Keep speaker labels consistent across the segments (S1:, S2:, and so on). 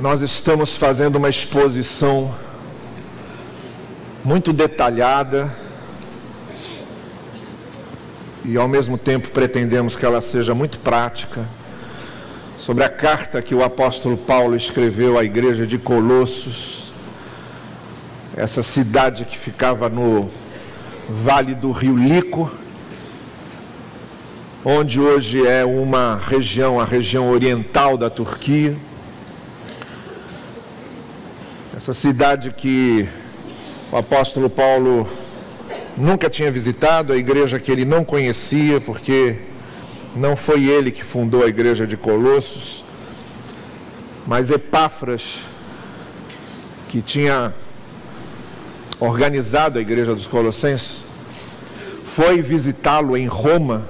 S1: Nós estamos fazendo uma exposição muito detalhada e ao mesmo tempo pretendemos que ela seja muito prática sobre a carta que o apóstolo Paulo escreveu à igreja de Colossos, essa cidade que ficava no vale do rio Lico, onde hoje é uma região, a região oriental da Turquia. Essa cidade que o apóstolo Paulo nunca tinha visitado, a igreja que ele não conhecia, porque não foi ele que fundou a igreja de Colossos, mas Epáfras, que tinha organizado a igreja dos Colossenses, foi visitá-lo em Roma,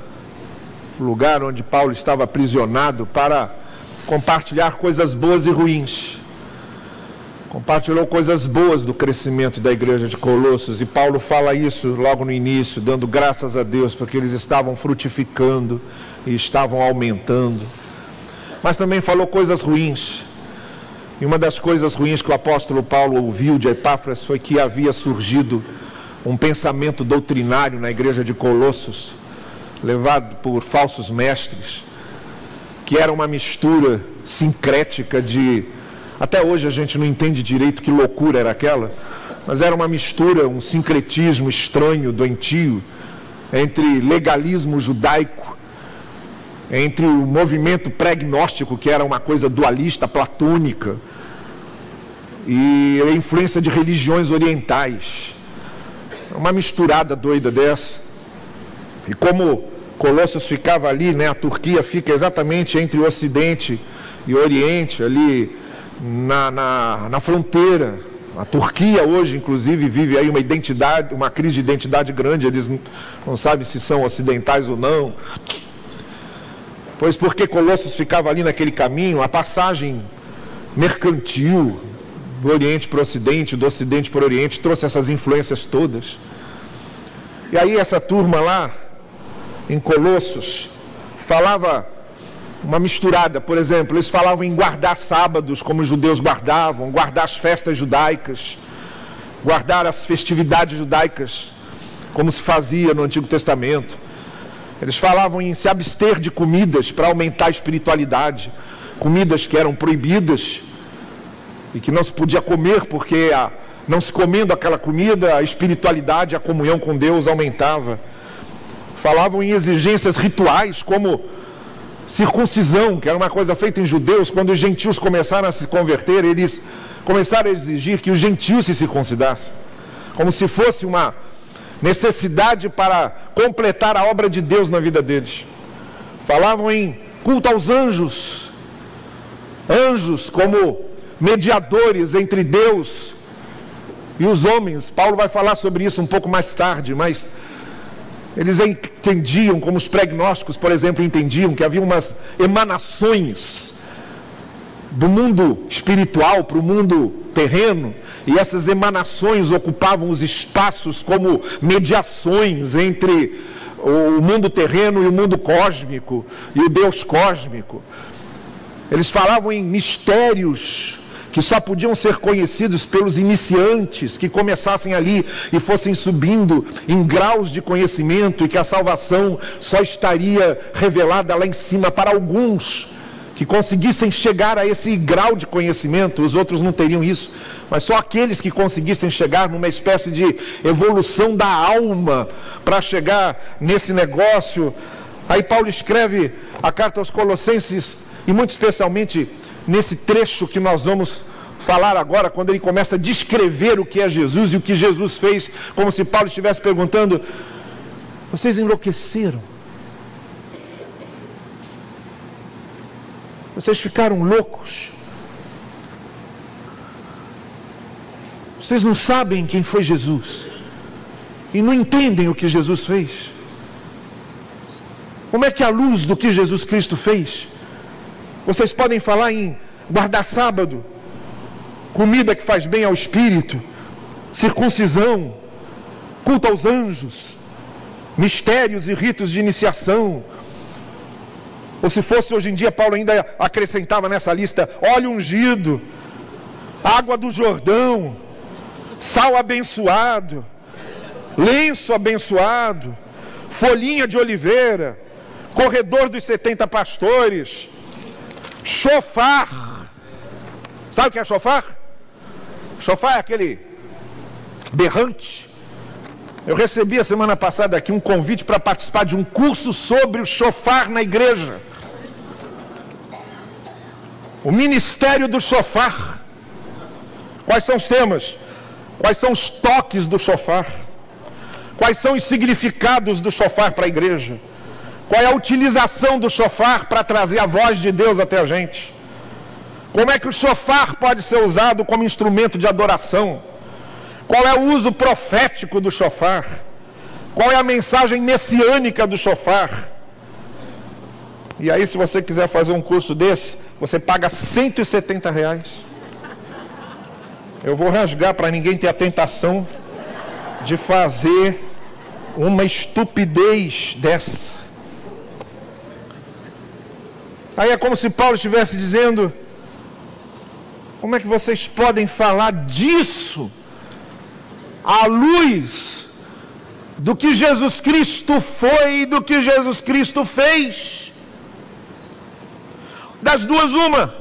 S1: lugar onde Paulo estava aprisionado, para compartilhar coisas boas e ruins. Compartilhou coisas boas do crescimento da igreja de Colossos, e Paulo fala isso logo no início, dando graças a Deus, porque eles estavam frutificando e estavam aumentando. Mas também falou coisas ruins, e uma das coisas ruins que o apóstolo Paulo ouviu de Epáfras foi que havia surgido um pensamento doutrinário na igreja de Colossos, levado por falsos mestres, que era uma mistura sincrética de... Até hoje a gente não entende direito que loucura era aquela, mas era uma mistura, um sincretismo estranho, doentio, entre legalismo judaico, entre o movimento pré-gnóstico, que era uma coisa dualista, platônica, e a influência de religiões orientais. Uma misturada doida dessa. E como Colossos ficava ali, né, a Turquia fica exatamente entre o Ocidente e o Oriente, ali na fronteira. A Turquia hoje, inclusive, vive aí uma crise de identidade grande. Eles não sabem se são ocidentais ou não. Pois porque Colossos ficava ali naquele caminho, a passagem mercantil do Oriente para o Ocidente, do Ocidente para o Oriente, trouxe essas influências todas. E aí essa turma lá, em Colossos, falava uma misturada. Por exemplo, eles falavam em guardar sábados como os judeus guardavam, guardar as festas judaicas, guardar as festividades judaicas como se fazia no Antigo Testamento. Eles falavam em se abster de comidas para aumentar a espiritualidade, comidas que eram proibidas e que não se podia comer, porque não se comendo aquela comida, a espiritualidade, a comunhão com Deus aumentava. Falavam em exigências rituais, como circuncisão, que era uma coisa feita em judeus. Quando os gentios começaram a se converter, eles começaram a exigir que os gentios se circuncidassem, como se fosse uma necessidade para completar a obra de Deus na vida deles. Falavam em culto aos anjos, anjos como mediadores entre Deus e os homens. Paulo vai falar sobre isso um pouco mais tarde, mas eles entendiam, como os pregnósticos, por exemplo, entendiam que havia umas emanações do mundo espiritual para o mundo terreno, e essas emanações ocupavam os espaços como mediações entre o mundo terreno e o mundo cósmico, e o Deus cósmico. Eles falavam em mistérios que só podiam ser conhecidos pelos iniciantes, que começassem ali e fossem subindo em graus de conhecimento, e que a salvação só estaria revelada lá em cima para alguns que conseguissem chegar a esse grau de conhecimento. Os outros não teriam isso, mas só aqueles que conseguissem chegar numa espécie de evolução da alma para chegar nesse negócio. Aí Paulo escreve a carta aos Colossenses, e muito especialmente nesse trecho que nós vamos falar agora, quando ele começa a descrever o que é Jesus e o que Jesus fez, como se Paulo estivesse perguntando: vocês enlouqueceram? Vocês ficaram loucos? Vocês não sabem quem foi Jesus e não entendem o que Jesus fez? Como é que, à luz do que Jesus Cristo fez, vocês podem falar em guardar sábado, comida que faz bem ao espírito, circuncisão, culto aos anjos, mistérios e ritos de iniciação? Ou se fosse hoje em dia, Paulo ainda acrescentava nessa lista óleo ungido, água do Jordão, sal abençoado, lenço abençoado, folhinha de oliveira, corredor dos 70 pastores, chofar. Sabe o que é chofar? Chofar é aquele berrante. Eu recebi a semana passada aqui um convite para participar de um curso sobre o chofar na igreja. O ministério do chofar. Quais são os temas? Quais são os toques do chofar? Quais são os significados do chofar para a igreja? Qual é a utilização do chofar para trazer a voz de Deus até a gente? Como é que o chofar pode ser usado como instrumento de adoração? Qual é o uso profético do chofar? Qual é a mensagem messiânica do chofar? E aí, se você quiser fazer um curso desse, você paga R$170. Eu vou rasgar para ninguém ter a tentação de fazer uma estupidez dessa. Aí é como se Paulo estivesse dizendo: como é que vocês podem falar disso à luz do que Jesus Cristo foi e do que Jesus Cristo fez? Das duas, uma.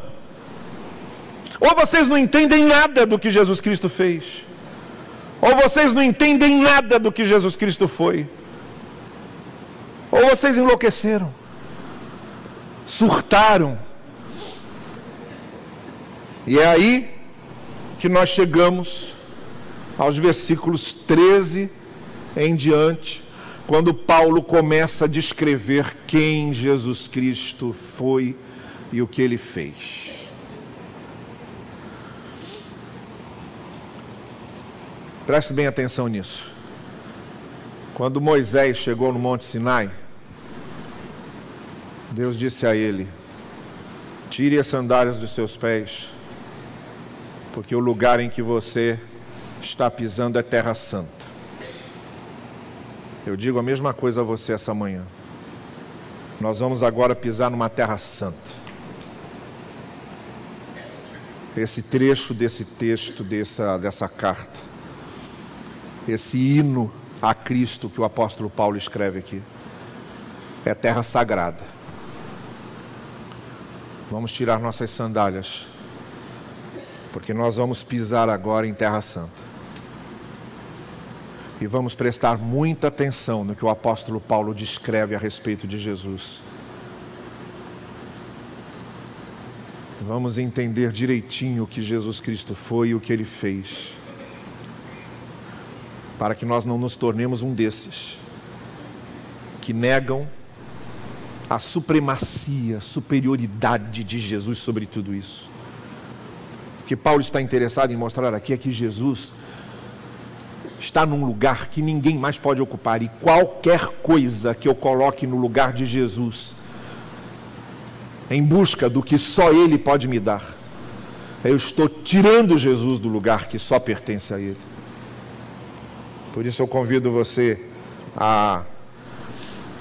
S1: Ou vocês não entendem nada do que Jesus Cristo fez, ou vocês não entendem nada do que Jesus Cristo foi, ou vocês enlouqueceram, surtaram. E é aí que nós chegamos aos versículos 13 em diante, quando Paulo começa a descrever quem Jesus Cristo foi e o que ele fez. Preste bem atenção nisso. Quando Moisés chegou no Monte Sinai, Deus disse a ele: tire as sandálias dos seus pés, porque o lugar em que você está pisando é terra santa. Eu digo a mesma coisa a você essa manhã. Nós vamos agora pisar numa terra santa. Esse trecho desse texto, dessa carta, esse hino a Cristo que o apóstolo Paulo escreve aqui, é terra sagrada. Vamos tirar nossas sandálias, porque nós vamos pisar agora em terra santa. E vamos prestar muita atenção no que o apóstolo Paulo descreve a respeito de Jesus. Vamos entender direitinho o que Jesus Cristo foi e o que ele fez, para que nós não nos tornemos um desses que negam a supremacia, superioridade de Jesus sobre tudo isso. O que Paulo está interessado em mostrar aqui é que Jesus está num lugar que ninguém mais pode ocupar, e qualquer coisa que eu coloque no lugar de Jesus, em busca do que só Ele pode me dar, eu estou tirando Jesus do lugar que só pertence a Ele. Por isso eu convido você a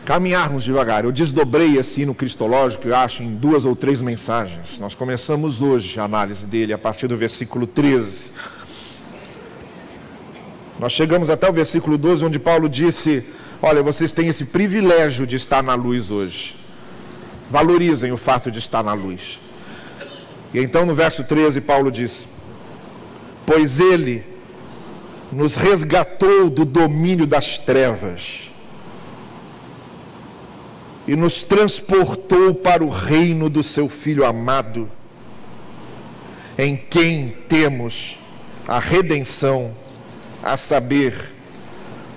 S1: caminharmos devagar. Eu desdobrei esse hino cristológico, eu acho, em 2 ou 3 mensagens. Nós começamos hoje a análise dele a partir do versículo 13. Nós chegamos até o versículo 12, onde Paulo disse: olha, vocês têm esse privilégio de estar na luz hoje. Valorizem o fato de estar na luz. E então no verso 13 Paulo diz: pois Ele nos resgatou do domínio das trevas e nos transportou para o reino do seu Filho amado, em quem temos a redenção, a saber,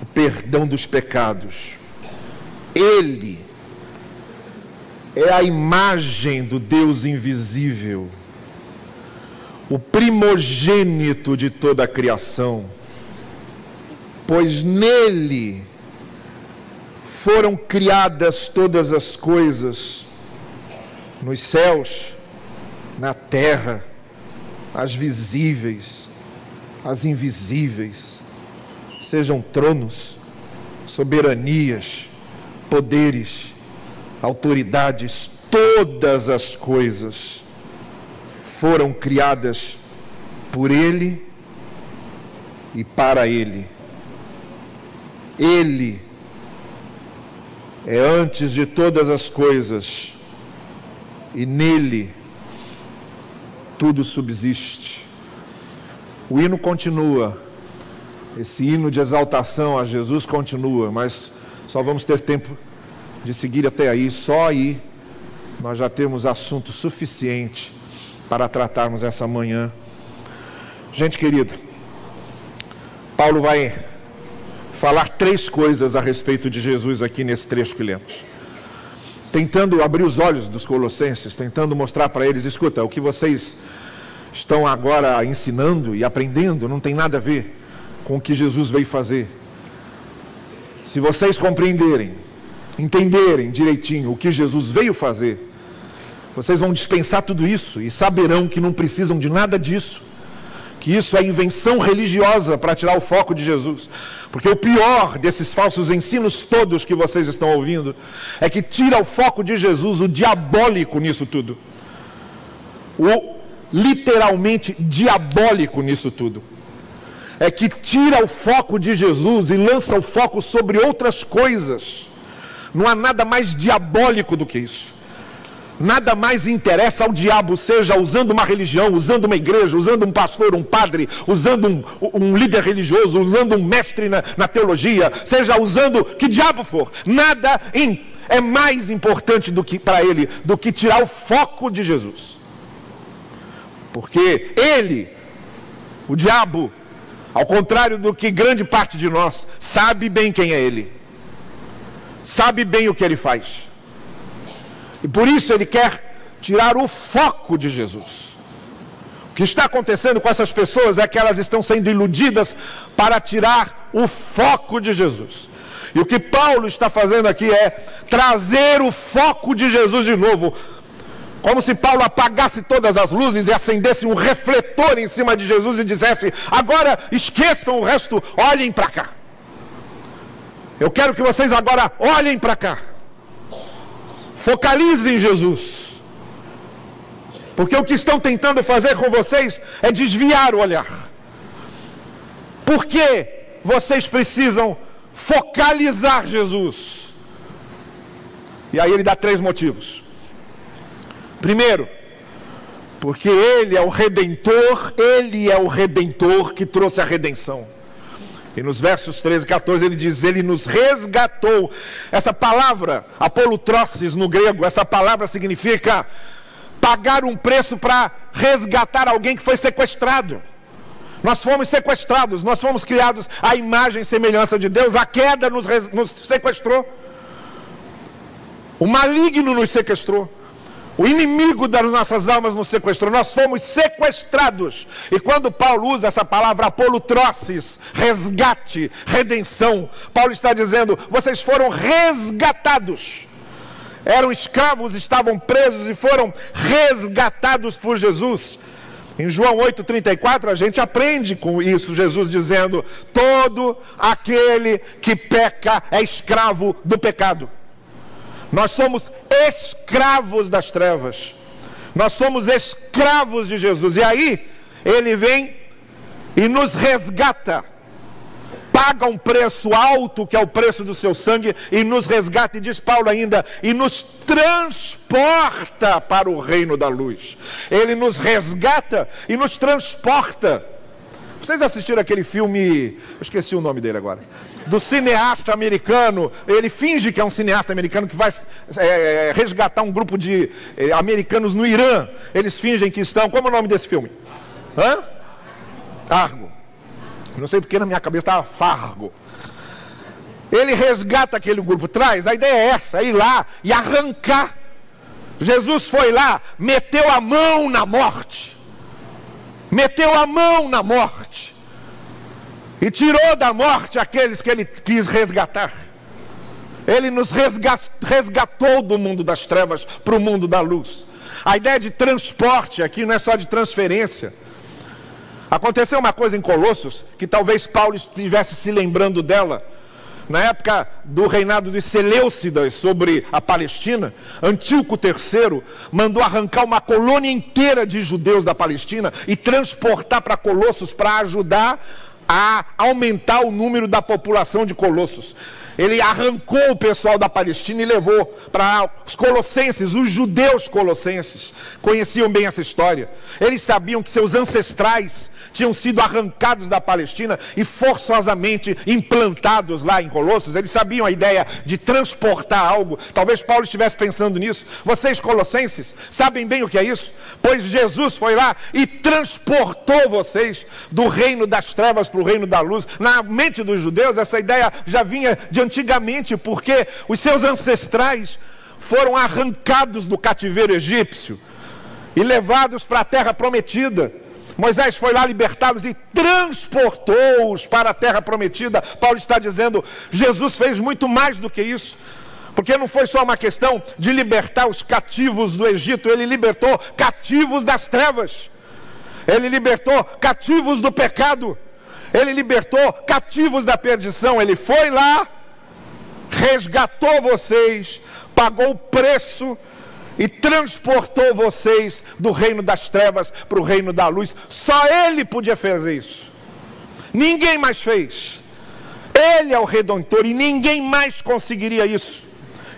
S1: o perdão dos pecados. Ele é a imagem do Deus invisível, o primogênito de toda a criação, pois nele foram criadas todas as coisas, nos céus, na terra, as visíveis, as invisíveis, sejam tronos, soberanias, poderes, autoridades, todas as coisas foram criadas por Ele e para Ele. Ele é antes de todas as coisas, e nele tudo subsiste. O hino continua, esse hino de exaltação a Jesus continua, mas só vamos ter tempo de seguir até aí. Só aí nós já temos assunto suficiente para tratarmos essa manhã. Gente querida, Paulo vai falar 3 coisas a respeito de Jesus aqui nesse trecho que lemos, tentando abrir os olhos dos colossenses, tentando mostrar para eles: escuta, o que vocês estão agora ensinando e aprendendo não tem nada a ver com o que Jesus veio fazer. Se vocês compreenderem, entenderem direitinho o que Jesus veio fazer, vocês vão dispensar tudo isso e saberão que não precisam de nada disso, que isso é invenção religiosa para tirar o foco de Jesus. Porque o pior desses falsos ensinos todos que vocês estão ouvindo é que tira o foco de Jesus, o diabólico nisso tudo. O literalmente diabólico nisso tudo é que tira o foco de Jesus e lança o foco sobre outras coisas. Não há nada mais diabólico do que isso. Nada mais interessa ao diabo, seja usando uma religião, usando uma igreja, usando um pastor, um padre, usando um líder religioso, usando um mestre na teologia, seja usando que diabo for. Nada é mais importante para ele do que tirar o foco de Jesus. Porque ele, o diabo, ao contrário do que grande parte de nós, sabe bem quem é ele. Sabe bem o que ele faz. E por isso ele quer tirar o foco de Jesus. O que está acontecendo com essas pessoas é que elas estão sendo iludidas para tirar o foco de Jesus. E o que Paulo está fazendo aqui é trazer o foco de Jesus de novo. Como se Paulo apagasse todas as luzes e acendesse um refletor em cima de Jesus e dissesse: agora esqueçam o resto, olhem para cá. Eu quero que vocês agora olhem para cá. Focalizem em Jesus. Porque o que estão tentando fazer com vocês é desviar o olhar. Por que vocês precisam focalizar Jesus? E aí ele dá 3 motivos. Primeiro, porque Ele é o Redentor que trouxe a redenção. E nos versos 13 e 14 ele diz: Ele nos resgatou. Essa palavra, apolutrossis no grego, essa palavra significa pagar um preço para resgatar alguém que foi sequestrado. Nós fomos sequestrados, nós fomos criados à imagem e semelhança de Deus. A queda nos sequestrou. O maligno nos sequestrou. O inimigo das nossas almas nos sequestrou. Nós fomos sequestrados. E quando Paulo usa essa palavra apolutrossis, resgate, redenção, Paulo está dizendo: vocês foram resgatados. Eram escravos, estavam presos e foram resgatados por Jesus. Em João 8,34 a gente aprende com isso, Jesus dizendo: todo aquele que peca é escravo do pecado. Nós somos escravos das trevas. Nós somos escravos de Jesus. E aí, Ele vem e nos resgata. Paga um preço alto, que é o preço do seu sangue, e nos resgata. E diz Paulo ainda: e nos transporta para o reino da luz. Ele nos resgata e nos transporta. Vocês assistiram aquele filme, eu esqueci o nome dele agora, do cineasta americano? Ele finge que é um cineasta americano que vai resgatar um grupo de americanos no Irã. Eles fingem que estão... Como é o nome desse filme? Argo. Não sei porque na minha cabeça estava Fargo. Ele resgata aquele grupo, traz. A ideia é essa, ir lá e arrancar. Jesus foi lá, meteu a mão na morte. Meteu a mão na morte e tirou da morte aqueles que Ele quis resgatar. Ele nos resgatou do mundo das trevas para o mundo da luz. A ideia de transporte aqui não é só de transferência. Aconteceu uma coisa em Colossos, que talvez Paulo estivesse se lembrando dela, na época do reinado de Seleucidas sobre a Palestina, Antíoco III mandou arrancar uma colônia inteira de judeus da Palestina e transportar para Colossos para ajudar a aumentar o número da população de Colossos. Ele arrancou o pessoal da Palestina e levou para os colossenses, os judeus colossenses. Conheciam bem essa história. Eles sabiam que seus ancestrais tinham sido arrancados da Palestina e forçosamente implantados lá em Colossos. Eles sabiam a ideia de transportar algo. Talvez Paulo estivesse pensando nisso. Vocês colossenses sabem bem o que é isso? Pois Jesus foi lá e transportou vocês do reino das trevas para o reino da luz. Na mente dos judeus essa ideia já vinha de antigamente, porque os seus ancestrais foram arrancados do cativeiro egípcio e levados para a terra prometida. Moisés foi lá libertá-los e transportou-os para a terra prometida. Paulo está dizendo, Jesus fez muito mais do que isso. Porque não foi só uma questão de libertar os cativos do Egito, ele libertou cativos das trevas. Ele libertou cativos do pecado. Ele libertou cativos da perdição. Ele foi lá, resgatou vocês, pagou o preço e transportou vocês do reino das trevas para o reino da luz. Só Ele podia fazer isso. Ninguém mais fez. Ele é o Redentor e ninguém mais conseguiria isso.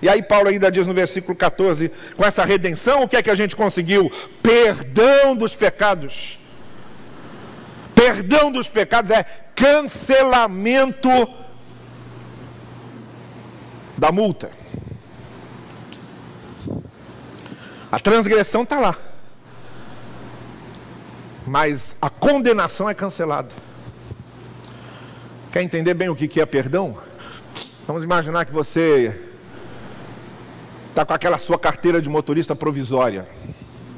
S1: E aí Paulo ainda diz no versículo 14, com essa redenção, o que é que a gente conseguiu? Perdão dos pecados. Perdão dos pecados é cancelamento da multa. A transgressão está lá, mas a condenação é cancelada. Quer entender bem o que é perdão? Vamos imaginar que você está com aquela sua carteira de motorista provisória,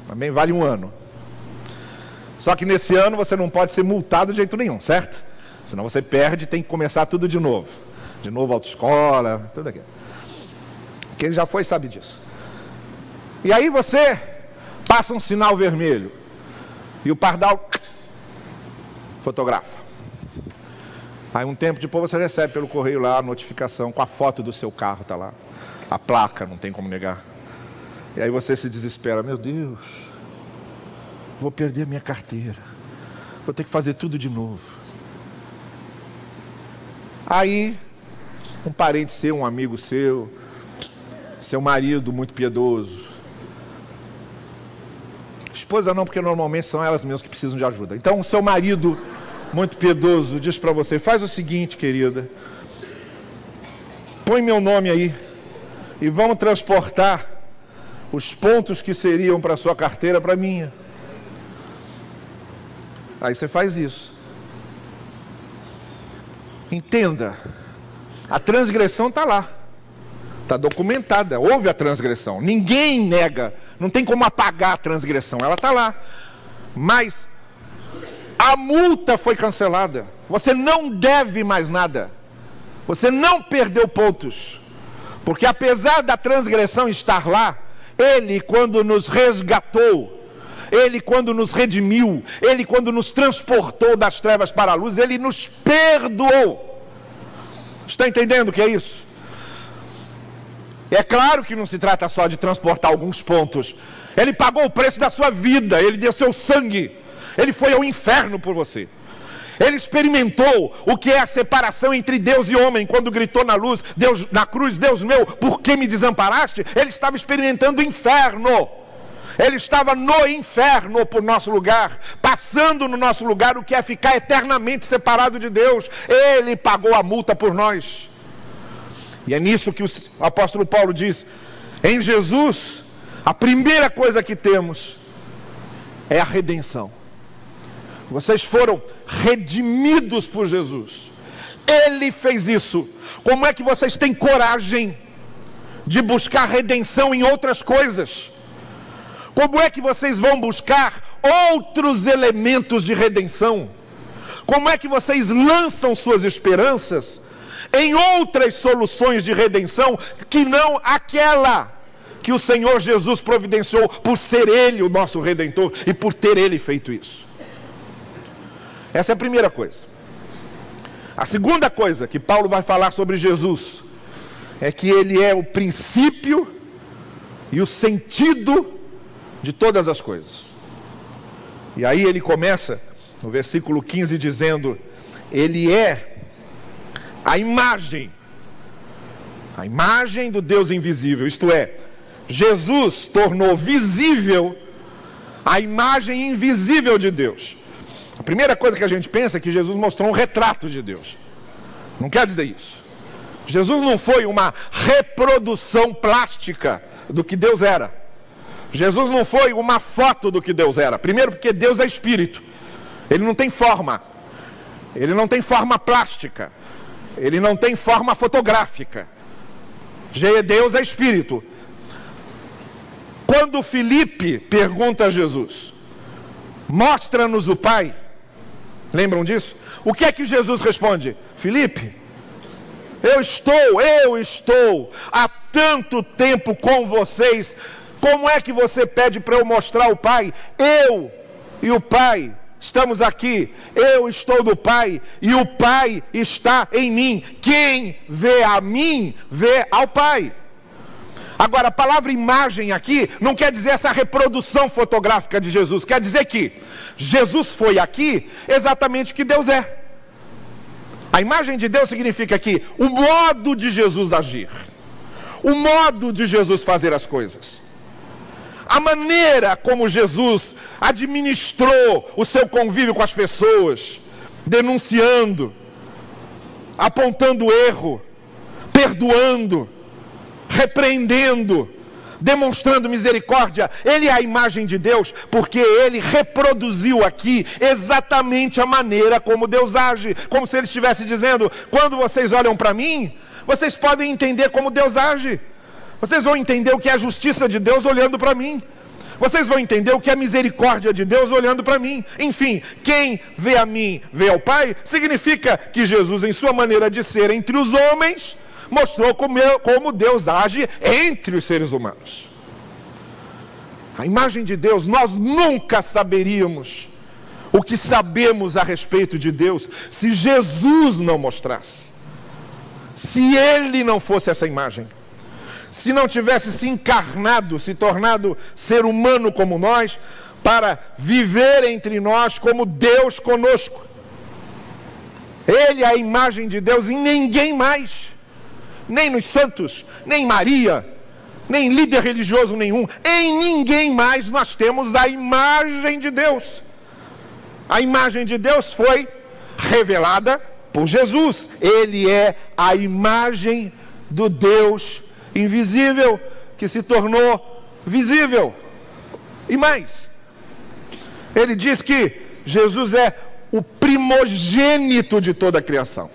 S1: também vale 1 ano. Só que nesse ano você não pode ser multado de jeito nenhum, certo? Senão você perde e tem que começar tudo de novo. De novo autoescola, tudo aquilo. Quem já foi sabe disso. E aí você passa um sinal vermelho e o pardal fotografa. Aí um tempo depois você recebe pelo correio lá a notificação com a foto do seu carro, está lá. A placa, não tem como negar. E aí você se desespera, meu Deus, vou perder minha carteira, vou ter que fazer tudo de novo. Aí um parente seu, um amigo seu, seu marido muito piedoso, esposa não, porque normalmente são elas mesmas que precisam de ajuda. Então o seu marido muito piedoso diz para você, faz o seguinte, querida, põe meu nome aí e vamos transportar os pontos que seriam para a sua carteira para a minha. Aí você faz isso. Entenda, a transgressão está lá, está documentada, houve a transgressão, ninguém nega, não tem como apagar a transgressão, ela está lá, mas a multa foi cancelada, você não deve mais nada, você não perdeu pontos, porque apesar da transgressão estar lá, Ele quando nos resgatou, Ele quando nos redimiu, Ele quando nos transportou das trevas para a luz, Ele nos perdoou. Está entendendo o que é isso? É claro que não se trata só de transportar alguns pontos. Ele pagou o preço da sua vida, Ele deu seu sangue, Ele foi ao inferno por você. Ele experimentou o que é a separação entre Deus e homem, quando gritou na luz, Deus, na cruz, Deus meu, por que me desamparaste? Ele estava experimentando o inferno. Ele estava no inferno por nosso lugar, passando no nosso lugar o que é ficar eternamente separado de Deus. Ele pagou a multa por nós. E é nisso que o apóstolo Paulo diz, em Jesus, a primeira coisa que temos é a redenção. Vocês foram redimidos por Jesus. Ele fez isso. Como é que vocês têm coragem de buscar redenção em outras coisas? Como é que vocês vão buscar outros elementos de redenção? Como é que vocês lançam suas esperanças em outras soluções de redenção que não aquela que o Senhor Jesus providenciou por ser Ele o nosso Redentor e por ter Ele feito isso? Essa é a primeira coisa. A segunda coisa que Paulo vai falar sobre Jesus é que ele é o princípio e o sentido de todas as coisas. E aí ele começa no versículo 15 dizendo: ele é a imagem do Deus invisível, isto é, Jesus tornou visível a imagem invisível de Deus. A primeira coisa que a gente pensa é que Jesus mostrou um retrato de Deus. Não quer dizer isso. Jesus não foi uma reprodução plástica do que Deus era. Jesus não foi uma foto do que Deus era. Primeiro porque Deus é espírito. Ele não tem forma. Ele não tem forma plástica. Ele não tem forma fotográfica. Deus é espírito. Quando Filipe pergunta a Jesus: mostra-nos o Pai. Lembram disso? O que é que Jesus responde? Filipe, eu estou há tanto tempo com vocês. Como é que você pede para eu mostrar o Pai? Eu e o Pai estamos aqui. Eu estou do Pai e o Pai está em mim. Quem vê a mim, vê ao Pai. Agora, a palavra imagem aqui não quer dizer essa reprodução fotográfica de Jesus. Quer dizer que Jesus foi aqui exatamente o que Deus é. A imagem de Deus significa que o modo de Jesus agir, o modo de Jesus fazer as coisas, a maneira como Jesus administrou o seu convívio com as pessoas, denunciando, apontando erro, perdoando, repreendendo, demonstrando misericórdia. Ele é a imagem de Deus porque ele reproduziu aqui exatamente a maneira como Deus age, como se ele estivesse dizendo: quando vocês olham para mim, vocês podem entender como Deus age. Vocês vão entender o que é a justiça de Deus olhando para mim. Vocês vão entender o que é a misericórdia de Deus olhando para mim. Enfim, quem vê a mim, vê ao Pai, significa que Jesus, em sua maneira de ser entre os homens, mostrou como Deus age entre os seres humanos. A imagem de Deus, nós nunca saberíamos o que sabemos a respeito de Deus se Jesus não mostrasse. Se Ele não fosse essa imagem. Se não tivesse se encarnado, se tornado ser humano como nós, para viver entre nós como Deus conosco. Ele é a imagem de Deus em ninguém mais. Nem nos santos, nem Maria, nem líder religioso nenhum. Em ninguém mais nós temos a imagem de Deus. A imagem de Deus foi revelada por Jesus. Ele é a imagem do Deus invisível que se tornou visível. E mais, ele diz que Jesus é o primogênito de toda a criação.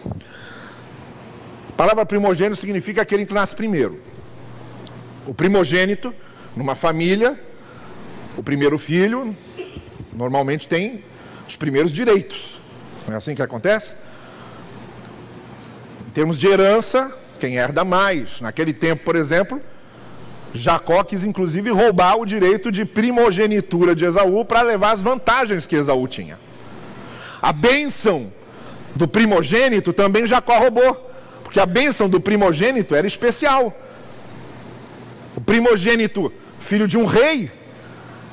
S1: A palavra primogênito significa aquele que nasce primeiro. O primogênito, numa família, o primeiro filho, normalmente tem os primeiros direitos. Não é assim que acontece? Em termos de herança, quem herda mais. Naquele tempo, por exemplo, Jacó quis inclusive roubar o direito de primogenitura de Esaú para levar as vantagens que Esaú tinha. A bênção do primogênito também Jacó roubou. Porque a bênção do primogênito era especial. O primogênito, filho de um rei,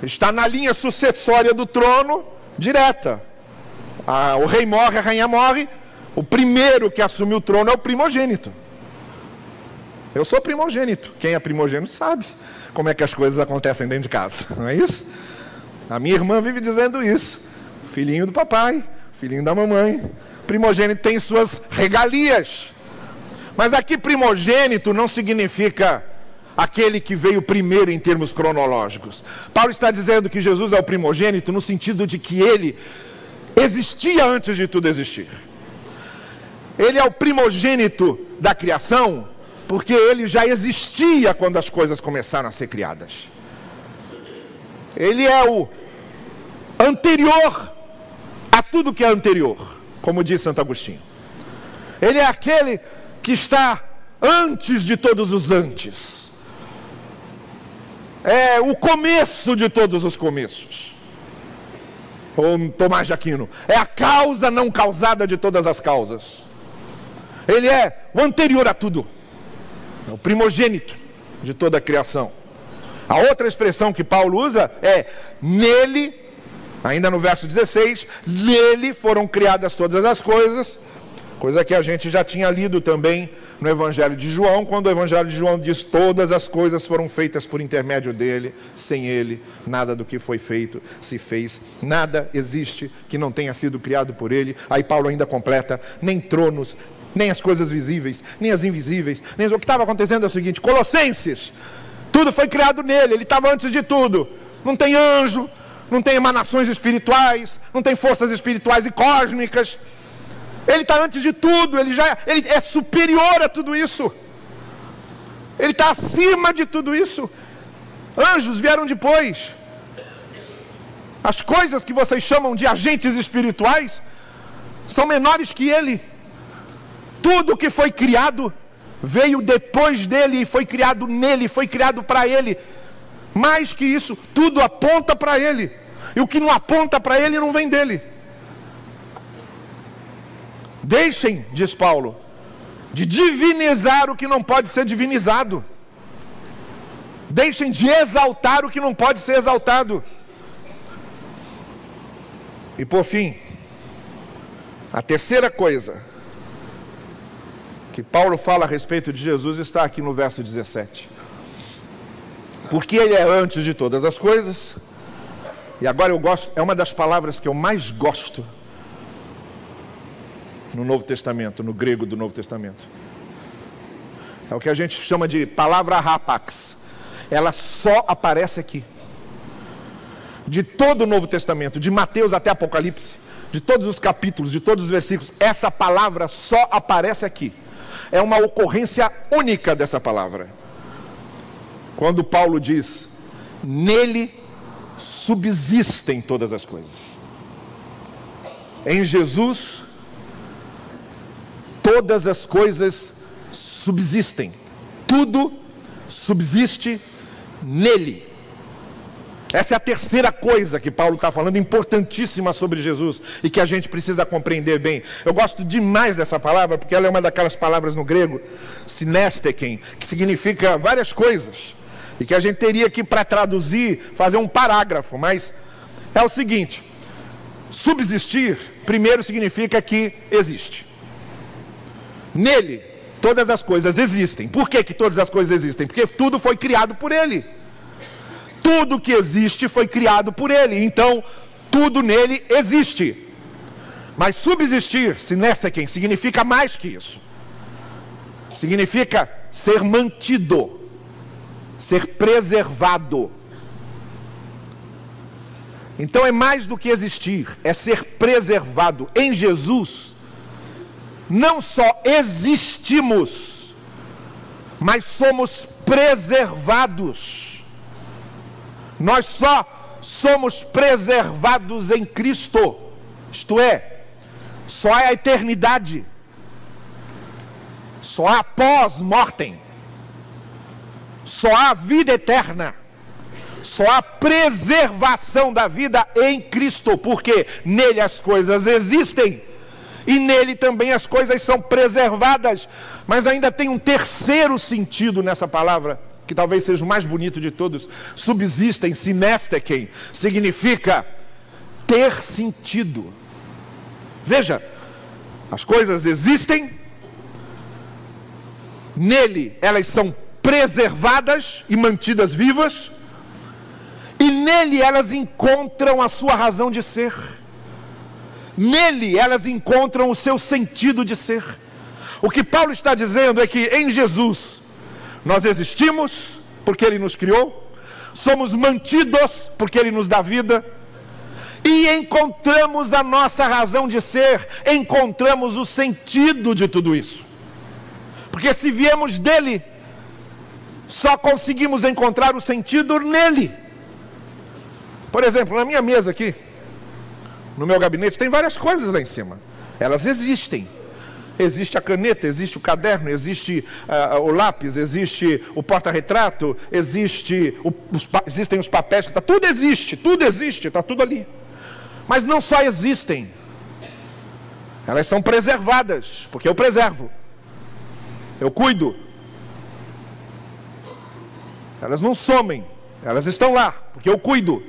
S1: está na linha sucessória do trono direta. O rei morre, a rainha morre, o primeiro que assume o trono é o primogênito. Eu sou primogênito. Quem é primogênito sabe como é que as coisas acontecem dentro de casa, não é isso? A minha irmã vive dizendo isso. Filhinho do papai, filhinho da mamãe. Primogênito tem suas regalias. Mas aqui primogênito não significa aquele que veio primeiro em termos cronológicos. Paulo está dizendo que Jesus é o primogênito no sentido de que ele existia antes de tudo existir. Ele é o primogênito da criação porque ele já existia quando as coisas começaram a ser criadas. Ele é o anterior a tudo que é anterior, como diz Santo Agostinho. Ele é aquele que está antes de todos os antes. É o começo de todos os começos. Ou Tomás de Aquino, é a causa não causada de todas as causas. Ele é o anterior a tudo, é o primogênito de toda a criação. A outra expressão que Paulo usa é nele, ainda no verso 16, nele foram criadas todas as coisas, coisa que a gente já tinha lido também no Evangelho de João, quando o Evangelho de João diz todas as coisas foram feitas por intermédio dele, sem ele nada do que foi feito se fez, nada existe que não tenha sido criado por ele. Aí Paulo ainda completa, nem tronos, nem as coisas visíveis, nem as invisíveis, nem... O que estava acontecendo é o seguinte: Colossenses, tudo foi criado nele, ele estava antes de tudo. Não tem anjo, não tem emanações espirituais, não tem forças espirituais e cósmicas. Ele está antes de tudo, ele é superior a tudo isso. Ele está acima de tudo isso. Anjos vieram depois. As coisas que vocês chamam de agentes espirituais são menores que ele. Tudo que foi criado veio depois dele e foi criado nele, foi criado para ele. Mais que isso, tudo aponta para ele. E o que não aponta para ele não vem dele. Deixem, diz Paulo, de divinizar o que não pode ser divinizado. Deixem de exaltar o que não pode ser exaltado. E por fim, a terceira coisa que Paulo fala a respeito de Jesus está aqui no verso 17. Porque ele é antes de todas as coisas. E agora eu gosto, é uma das palavras que eu mais gosto no Novo Testamento, no grego do Novo Testamento. É o que a gente chama de palavra hapax. Ela só aparece aqui. De todo o Novo Testamento, de Mateus até Apocalipse, de todos os capítulos, de todos os versículos, essa palavra só aparece aqui. É uma ocorrência única dessa palavra. Quando Paulo diz, nele subsistem todas as coisas. Em Jesus, todas as coisas subsistem. Tudo subsiste nele. Essa é a terceira coisa que Paulo está falando, importantíssima sobre Jesus, e que a gente precisa compreender bem. Eu gosto demais dessa palavra, porque ela é uma daquelas palavras no grego, synesteken, que significa várias coisas, e que a gente teria que, para traduzir, fazer um parágrafo, mas é o seguinte: subsistir, primeiro, significa que existe. Nele, todas as coisas existem. Por que todas as coisas existem? Porque tudo foi criado por ele. Tudo que existe foi criado por ele. Então, tudo nele existe. Mas subsistir, synesteken, significa mais que isso. Significa ser mantido, ser preservado. Então é mais do que existir, é ser preservado. Em Jesus, não só existimos, mas somos preservados. Nós só somos preservados em Cristo. Isto é, só há a eternidade, só há pós-mortem, só há vida eterna, só há preservação da vida em Cristo, porque nele as coisas existem e nele também as coisas são preservadas. Mas ainda tem um terceiro sentido nessa palavra, que talvez seja o mais bonito de todos. Subsistem, synesteken, significa ter sentido. Veja, as coisas existem, nele elas são preservadas e mantidas vivas, e nele elas encontram a sua razão de ser. Nele elas encontram o seu sentido de ser. O que Paulo está dizendo é que em Jesus nós existimos porque ele nos criou, somos mantidos porque ele nos dá vida, e encontramos a nossa razão de ser, encontramos o sentido de tudo isso. Porque se viemos dele, só conseguimos encontrar o sentido nele. Por exemplo, na minha mesa aqui, no meu gabinete, tem várias coisas lá em cima. Elas existem. Existe a caneta, existe o caderno, existe o lápis, existe o porta-retrato, existem os papéis, tudo existe, está tudo ali. Mas não só existem, elas são preservadas, porque eu preservo. Eu cuido. Elas não somem, elas estão lá, porque eu cuido.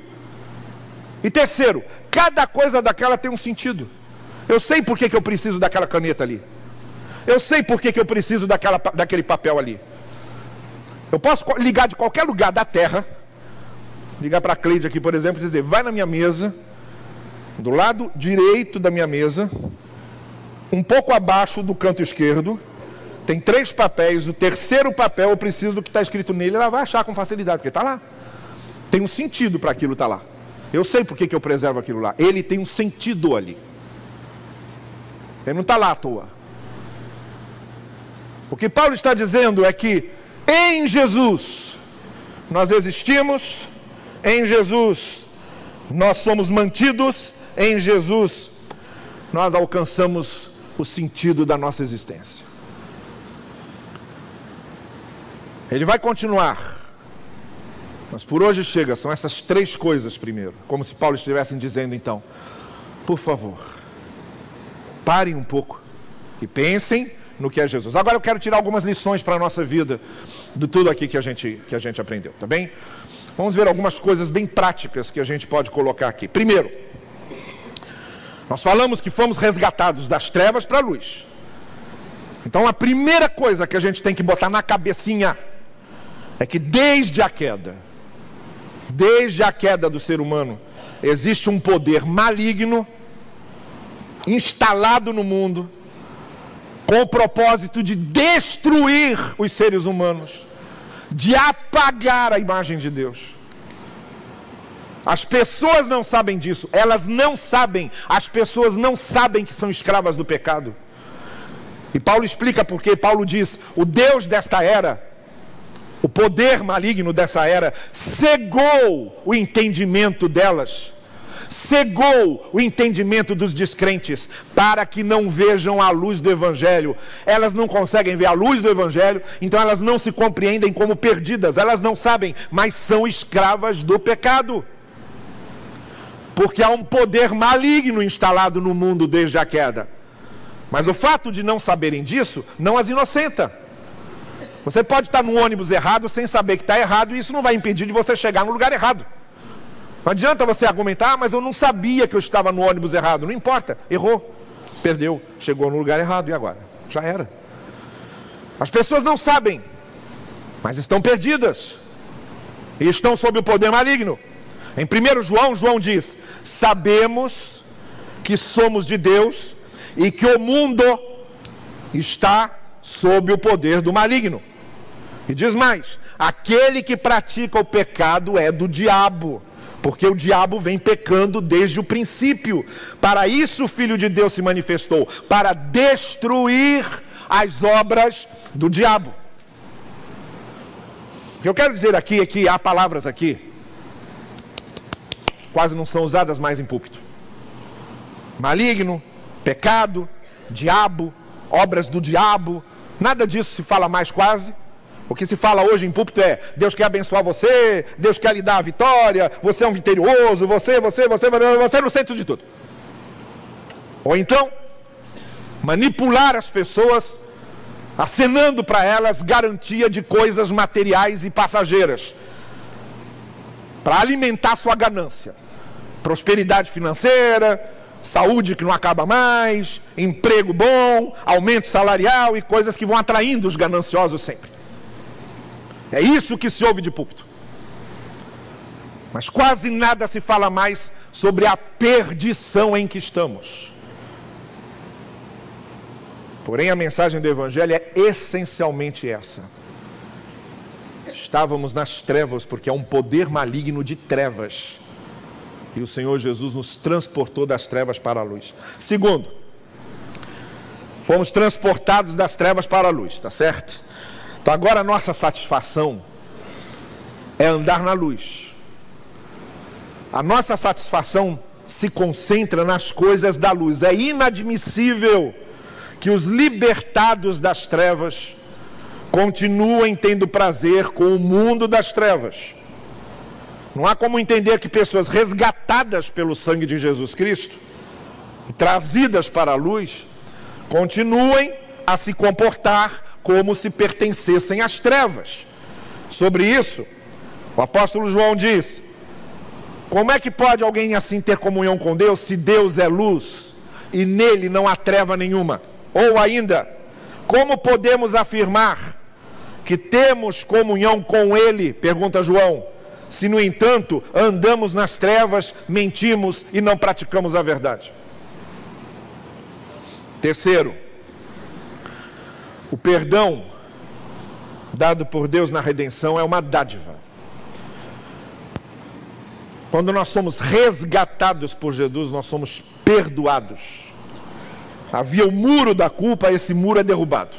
S1: E terceiro, cada coisa daquela tem um sentido. Eu sei por que eu preciso daquela caneta ali. Eu sei por que eu preciso daquele papel ali. Eu posso ligar de qualquer lugar da terra, ligar para a Cleide aqui, por exemplo, e dizer, vai na minha mesa, do lado direito da minha mesa, um pouco abaixo do canto esquerdo, tem 3 papéis, o terceiro papel eu preciso do que está escrito nele, ela vai achar com facilidade, porque está lá. Tem um sentido para aquilo estar lá. Eu sei por que eu preservo aquilo lá. Ele tem um sentido ali. Ele não está lá à toa. O que Paulo está dizendo é que em Jesus nós existimos, em Jesus nós somos mantidos, em Jesus nós alcançamos o sentido da nossa existência. Ele vai continuar, mas por hoje chega, são essas 3 coisas primeiro, como se Paulo estivesse dizendo então, por favor, parem um pouco e pensem no que é Jesus. Agora eu quero tirar algumas lições para a nossa vida, de tudo aqui que a gente aprendeu, tá bem? Vamos ver algumas coisas bem práticas que a gente pode colocar aqui. Primeiro, nós falamos que fomos resgatados das trevas para a luz. Então a primeira coisa que a gente tem que botar na cabecinha é que desde a queda do ser humano, existe um poder maligno instalado no mundo com o propósito de destruir os seres humanos, de apagar a imagem de Deus. As pessoas não sabem disso, elas não sabem, as pessoas não sabem que são escravas do pecado. E Paulo explica porque Paulo diz, o Deus desta era, o poder maligno dessa era, cegou o entendimento delas, cegou o entendimento dos descrentes, para que não vejam a luz do Evangelho. Elas não conseguem ver a luz do Evangelho, então elas não se compreendem como perdidas, elas não sabem, mas são escravas do pecado. Porque há um poder maligno instalado no mundo desde a queda. Mas o fato de não saberem disso, não as inocenta. Você pode estar no ônibus errado sem saber que está errado, e isso não vai impedir de você chegar no lugar errado. Não adianta você argumentar, mas eu não sabia que eu estava no ônibus errado. Não importa, errou, perdeu, chegou no lugar errado, e agora? Já era. As pessoas não sabem, mas estão perdidas, e estão sob o poder maligno. Em 1 João, João diz, sabemos que somos de Deus, e que o mundo está sob o poder do maligno. E diz mais, aquele que pratica o pecado é do diabo, porque o diabo vem pecando desde o princípio. Para isso o Filho de Deus se manifestou, para destruir as obras do diabo. O que eu quero dizer aqui é que há palavras aqui, quase não são usadas mais em púlpito. Maligno, pecado, diabo, obras do diabo, nada disso se fala mais quase. O que se fala hoje em púlpito é, Deus quer abençoar você, Deus quer lhe dar a vitória, você é um vitorioso, você é no centro de tudo. Ou então, manipular as pessoas, acenando para elas garantia de coisas materiais e passageiras, para alimentar sua ganância. Prosperidade financeira, saúde que não acaba mais, emprego bom, aumento salarial e coisas que vão atraindo os gananciosos sempre. É isso que se ouve de púlpito. Mas quase nada se fala mais sobre a perdição em que estamos. Porém, a mensagem do Evangelho é essencialmente essa. Estávamos nas trevas porque há um poder maligno de trevas. E o Senhor Jesus nos transportou das trevas para a luz. Segundo, fomos transportados das trevas para a luz, tá certo? Então agora a nossa satisfação é andar na luz. A nossa satisfação se concentra nas coisas da luz. É inadmissível que os libertados das trevas continuem tendo prazer com o mundo das trevas. Não há como entender que pessoas resgatadas pelo sangue de Jesus Cristo, trazidas para a luz, continuem a se comportar como se pertencessem às trevas. Sobre isso, o apóstolo João diz: como é que pode alguém assim ter comunhão com Deus, se Deus é luz e nele não há treva nenhuma? Ou ainda, como podemos afirmar que temos comunhão com ele, pergunta João, se no entanto andamos nas trevas, mentimos e não praticamos a verdade? Terceiro, o perdão dado por Deus na redenção é uma dádiva. Quando nós somos resgatados por Jesus, nós somos perdoados. Havia o muro da culpa, esse muro é derrubado.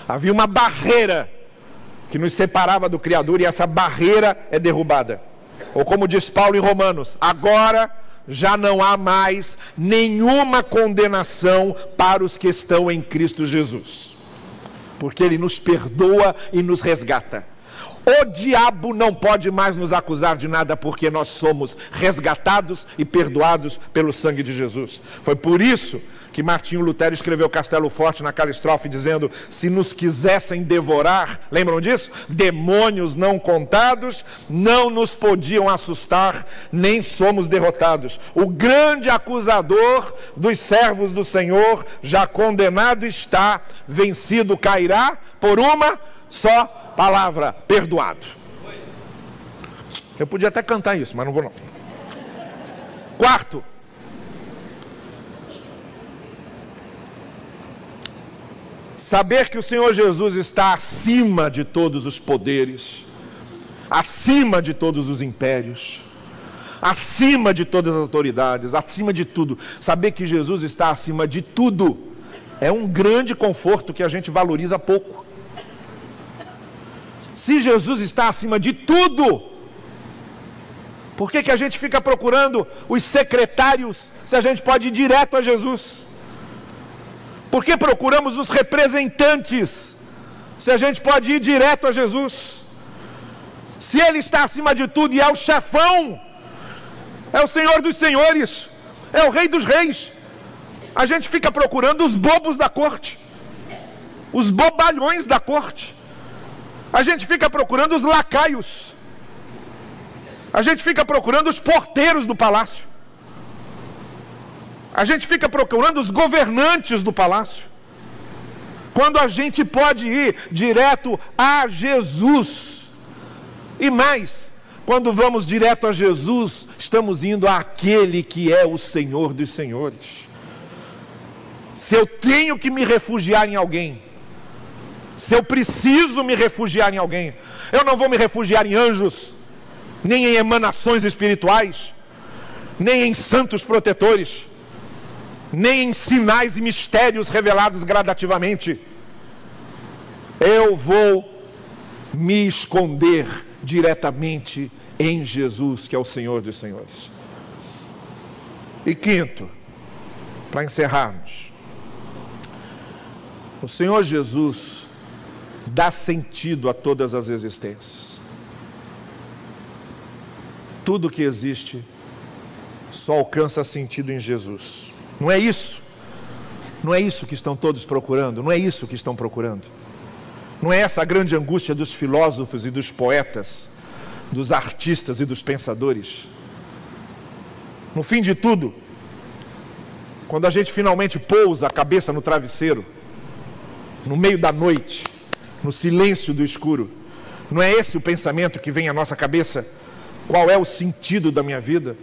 S1: Havia uma barreira que nos separava do Criador e essa barreira é derrubada. Ou como diz Paulo em Romanos, agora já não há mais nenhuma condenação para os que estão em Cristo Jesus. Porque Ele nos perdoa e nos resgata. O diabo não pode mais nos acusar de nada, porque nós somos resgatados e perdoados pelo sangue de Jesus. Foi por isso que Martinho Lutero escreveu Castelo Forte naquela estrofe, dizendo: se nos quisessem devorar, lembram disso? Demônios não contados, não nos podiam assustar, nem somos derrotados. O grande acusador dos servos do Senhor, já condenado está, vencido cairá, por uma só palavra: perdoado. Eu podia até cantar isso, mas não vou não. Quarto, saber que o Senhor Jesus está acima de todos os poderes, acima de todos os impérios, acima de todas as autoridades, acima de tudo. Saber que Jesus está acima de tudo é um grande conforto que a gente valoriza pouco. Se Jesus está acima de tudo, por que a gente fica procurando os secretários se a gente pode ir direto a Jesus? Por que procuramos os representantes se a gente pode ir direto a Jesus? Se Ele está acima de tudo e é o chefão, é o Senhor dos senhores, é o Rei dos reis, a gente fica procurando os bobos da corte, os bobalhões da corte. A gente fica procurando os lacaios. A gente fica procurando os porteiros do palácio. A gente fica procurando os governantes do palácio. Quando a gente pode ir direto a Jesus. E mais, quando vamos direto a Jesus, estamos indo àquele que é o Senhor dos senhores. Se eu tenho que me refugiar em alguém, se eu preciso me refugiar em alguém, eu não vou me refugiar em anjos, nem em emanações espirituais, nem em santos protetores, nem em sinais e mistérios revelados gradativamente. Eu vou me esconder diretamente em Jesus, que é o Senhor dos senhores. E quinto, para encerrarmos, o Senhor Jesus dá sentido a todas as existências. Tudo que existe só alcança sentido em Jesus. Não é isso? Não é isso que estão todos procurando? Não é isso que estão procurando? Não é essa a grande angústia dos filósofos e dos poetas, dos artistas e dos pensadores? No fim de tudo, quando a gente finalmente pousa a cabeça no travesseiro, no meio da noite, no silêncio do escuro, não é esse o pensamento que vem à nossa cabeça? Qual é o sentido da minha vida?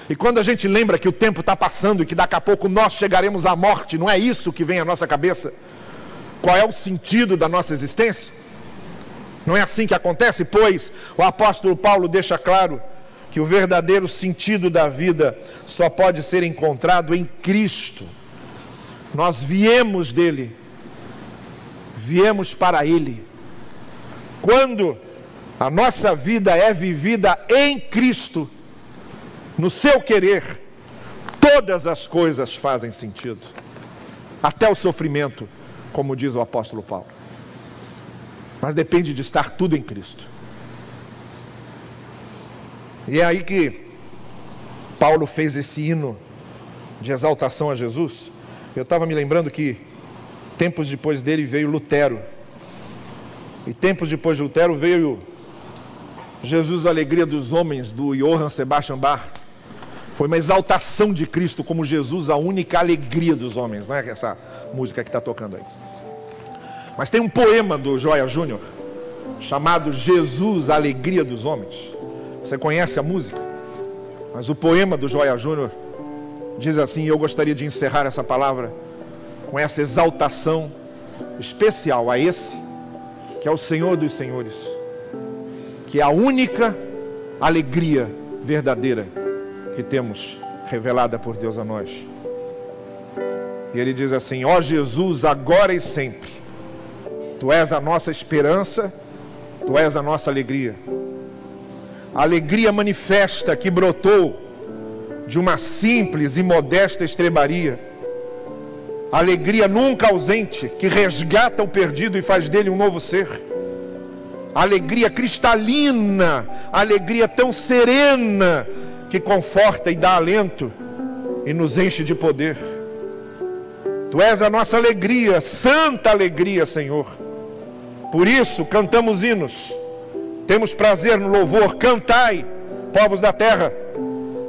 S1: E quando a gente lembra que o tempo está passando e que daqui a pouco nós chegaremos à morte, não é isso que vem à nossa cabeça? Qual é o sentido da nossa existência? Não é assim que acontece? Pois o apóstolo Paulo deixa claro que o verdadeiro sentido da vida só pode ser encontrado em Cristo. Nós viemos dele, viemos para Ele. Quando a nossa vida é vivida em Cristo, no seu querer, todas as coisas fazem sentido, até o sofrimento, como diz o apóstolo Paulo. Mas depende de estar tudo em Cristo. E é aí que Paulo fez esse hino de exaltação a Jesus. Eu estava me lembrando que tempos depois dele veio Lutero, E tempos depois de Lutero veio Jesus, a Alegria dos Homens, do Johann Sebastian Bach. Foi uma exaltação de Cristo como Jesus, a única alegria dos homens, né? Essa música que está tocando aí. Mas tem um poema do Joia Júnior, chamado Jesus, a Alegria dos Homens. Você conhece a música? Mas o poema do Joia Júnior diz assim, e eu gostaria de encerrar essa palavra com essa exaltação especial a esse, que é o Senhor dos Senhores, que é a única alegria verdadeira que temos revelada por Deus a nós. E ele diz assim: ó Jesus, agora e sempre, Tu és a nossa esperança, Tu és a nossa alegria. A alegria manifesta que brotou de uma simples e modesta estrebaria. A alegria nunca ausente, que resgata o perdido e faz dele um novo ser. A alegria cristalina, a alegria tão serena, que conforta e dá alento e nos enche de poder. Tu és a nossa alegria, santa alegria, Senhor. Por isso cantamos hinos, temos prazer no louvor. Cantai, povos da terra,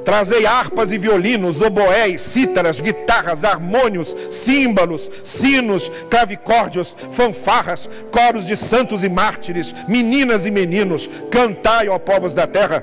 S1: trazei harpas e violinos, oboés, cítaras, guitarras, harmônios, símbolos, sinos, clavicórdios, fanfarras, coros de santos e mártires, meninas e meninos. Cantai, ó povos da terra.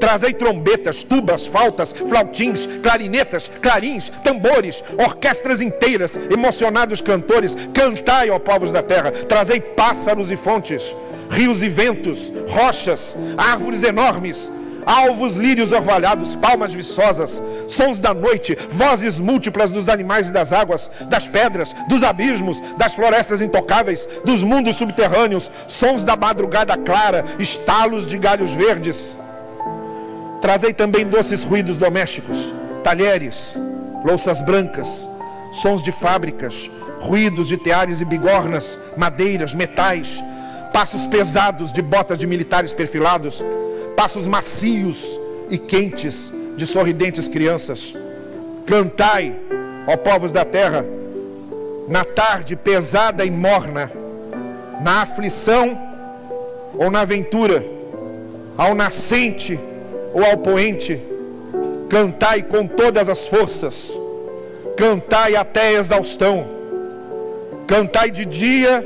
S1: Trazei trombetas, tubas, flautas, flautins, clarinetas, clarins, tambores, orquestras inteiras, emocionados cantores. Cantai, ó povos da terra. Trazei pássaros e fontes, rios e ventos, rochas, árvores enormes, alvos, lírios orvalhados, palmas viçosas, sons da noite, vozes múltiplas dos animais e das águas, das pedras, dos abismos, das florestas intocáveis, dos mundos subterrâneos, sons da madrugada clara, estalos de galhos verdes. Trazei também doces ruídos domésticos, talheres, louças brancas, sons de fábricas, ruídos de teares e bigornas, madeiras, metais, passos pesados de botas de militares perfilados, passos macios e quentes de sorridentes crianças. Cantai, ó povos da terra, na tarde pesada e morna, na aflição ou na aventura, ao nascente ou ao poente. Cantai com todas as forças, cantai até a exaustão, cantai de dia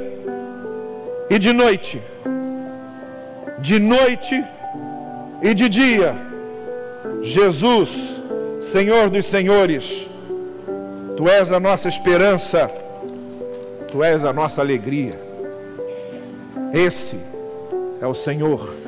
S1: e de noite e de dia. Jesus, Senhor dos Senhores, Tu és a nossa esperança, Tu és a nossa alegria. Esse é o Senhor